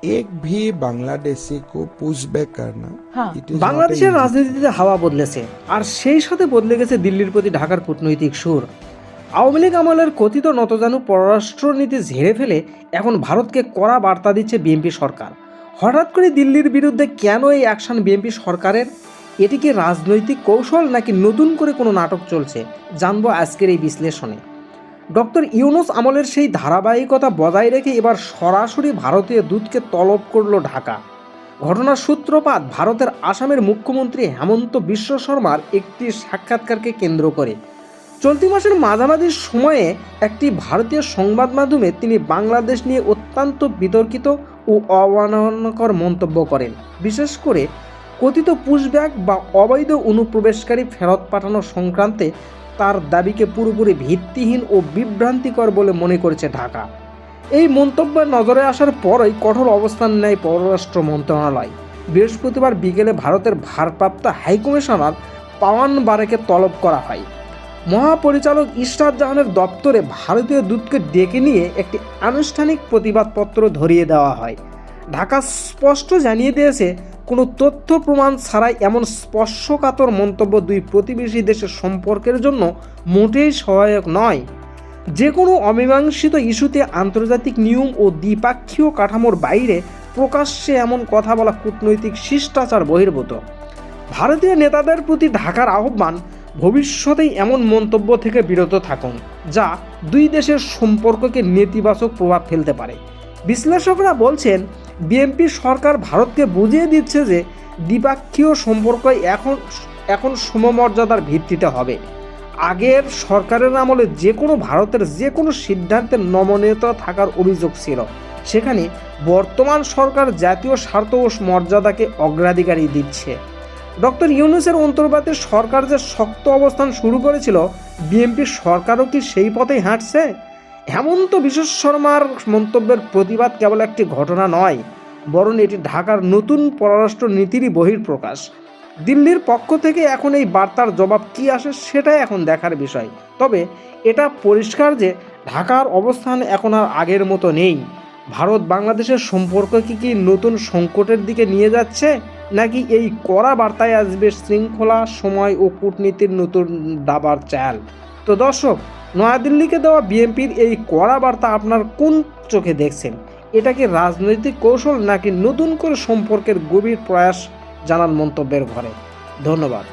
एक भी बांग्लादेशी को पुश बैक करना it is not a বাংলাদেশের easy রাজনীতিতে হাওয়া বদলেছে, আর সেই সাথে বদলে গেছে দিল্লির প্রতি ঢাকার কূটনৈতিক সুর। আওয়ামী লীগ আমলের কথিত নতজানু পররাষ্ট্রনীতি ঝেড়ে ফেলে এখন ভারতকে কড়া বার্তা দিচ্ছে বিএনপি সরকার। হঠাৎ করে দিল্লির বিরুদ্ধে কেন এই অ্যাকশন বিএনপি সরকারের? এটি কি রাজনৈতিক কৌশল নাকি নতুন করে কোনো নাটক চলছে, জানবো আজকের এই বিশ্লেষণে। ডক্টর ইউনূস আমলের সেই ধারাবাহিকতা বজায় রেখে এবার সরাসরি ভারতীয় দূতকে তলব করল ঢাকা। ঘটনার সূত্রপাত ভারতের আসামের মুখ্যমন্ত্রী হেমন্ত বিশ্ব শর্মার একটি সাক্ষাৎকারকে কেন্দ্র করে। চলতি মাসের মাঝামাঝি সময়ে একটি ভারতীয় সংবাদ মাধ্যমে তিনি বাংলাদেশ নিয়ে অত্যন্ত বিতর্কিত ও অবমাননাকর মন্তব্য করেন। বিশেষ করে কথিত পুশব্যাক বা অবৈধ অনুপ্রবেশকারী ফেরত পাঠানো সংক্রান্তে তার দাবিকে পুরোপুরি ভিত্তিহীন ও বিভ্রান্তিকর বলে মনে করেছে ঢাকা। এই মন্তব্যের নজরে আসার পরই কঠোর অবস্থান নেয় পররাষ্ট্র মন্ত্রণালয়। বৃহস্পতিবার বিকেলে ভারতের ভারপ্রাপ্ত হাইকমিশনার পাওয়ান বারেকে তলব করা হয়। মহাপরিচালক ইশরাত জাহানের দপ্তরে ভারতীয় দূতকে ডেকে নিয়ে একটি আনুষ্ঠানিক প্রতিবাদপত্র ধরিয়ে দেওয়া হয়। ঢাকা স্পষ্ট জানিয়ে দিয়েছে, কোনো তথ্য প্রমাণ ছাড়াই এমন স্পর্শকাতর মন্তব্য দুই প্রতিবেশী দেশের সম্পর্কের জন্য মোটেই সহায়ক নয়। যে কোনো অমীমাংসিত ইস্যুতে আন্তর্জাতিক নিয়ম ও দ্বিপাক্ষীয় কাঠামোর বাইরে প্রকাশ্যে এমন কথা বলা কূটনৈতিক শিষ্টাচার বহির্ভূত। ভারতীয় নেতাদের প্রতি ঢাকার আহ্বান, ভবিষ্যতেই এমন মন্তব্য থেকে বিরত থাকুন, যা দুই দেশের সম্পর্ককে নেতিবাচক প্রভাব ফেলতে পারে। বিশ্লেষকরা বলছেন, বিএনপি সরকার ভারতকে বুঝিয়ে দিচ্ছে যে দ্বিপাক্ষীয় সম্পর্ক এখন সমমর্যাদার ভিত্তিতে হবে। আগের সরকারের আমলে ভারতের যে কোনো সিদ্ধান্তে নমনীয়তা থাকার অভিযোগ ছিল, সেখানে বর্তমান সরকার জাতীয় স্বার্থ ও মর্যাদাকে অগ্রাধিকারই দিচ্ছে। ডক্টর ইউনূসের অন্তর্বাতে সরকার যে শক্ত অবস্থান শুরু করেছিল, বিএনপি সরকারও কি সেই পথেই হাঁটছে? হেমন্ত বিশ্ব শর্মার মন্তব্যের প্রতিবাদ কেবল একটি ঘটনা নয়, বরং এটি ঢাকার নতুন পররাষ্ট্র নীতিরই বহিঃপ্রকাশ। দিল্লির পক্ষ থেকে এখন এই বার্তার জবাব কী আসে সেটাই এখন দেখার বিষয়। তবে এটা পরিষ্কার যে ঢাকার অবস্থান এখন আর আগের মতো নেই। ভারত বাংলাদেশের সম্পর্ককে কি নতুন সংকটের দিকে নিয়ে যাচ্ছে, নাকি এই কড়া বার্তায় আসবে শৃঙ্খলা, সময় ও কূটনীতির নতুন দাবার চাল? তো দর্শক, নয়াদিল্লিকে দেওয়া বিএনপির এই কড়া বার্তা আপনার কোন চোখে দেখছেন? এটা কি রাজনৈতিক কৌশল নাকি নতুন করে সম্পর্কের গভীর প্রয়াস? জানান মন্তব্যের ঘরে। ধন্যবাদ।